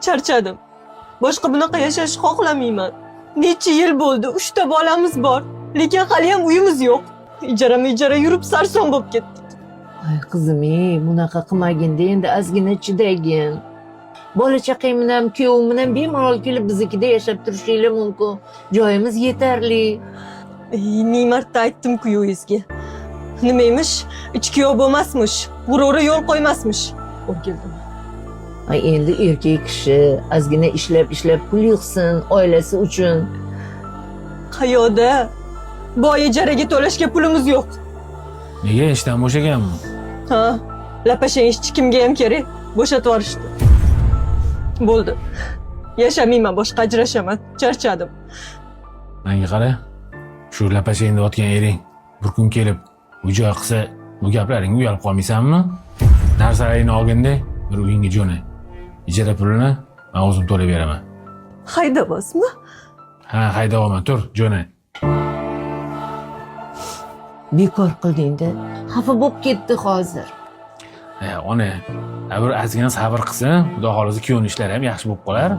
Charchadim. Boshqa bunaqa yashashni xohlamayman. Necha yil bo'ldi, 3 ta bolamiz bor. Lekin hali ham uyimiz yo'q. Ijara yurib sarson bo'lib ketdik. Ay qizim, bunaqa qilmagin-da, endi ozgina chidagin. Bola chaqang bilan, kuyoving bilan bemalol kelib biznikida yashab turishinglar mumkin. Joyimiz yetarli. Ming marta aytdim kuyovingizga. Nima emish? Ichkuyov bo'lmasmish, g'ururi yo'l qo'ymasmish. O'rgildim. Ay endi erkak kishi ozgina ishlab pul yig'sin oilasi uchun. Qayoqda? Boy ijaraga to'lashga pulimiz yo'q. Nega ishdan bo'shaganmi? Ha, lapashang ishchi kimga ham kerak? Bo'shatib yuborishdi. Bo'ldi. Yashamayman, boshqa ajrashaman. Charchadim. Menga qara. Shu lapashangda yotgan ering bir kun kelib uy-joy qilsa, bu gaplaringga uyalib qolmaysanmi? Narsalaringni olganda bir uyingga jo'na. Ijara pulini men o'zim to'lab beraman. Haydabozmi? Ha, haydayapman, tur, jo'na. Bekor qilding-da. Xafa bo'lib ketdi hozir. Ona, bir ozgina sabr qilsa, xudo xolisa kuyovning ishlari ham yaxshi bo'lib qolar.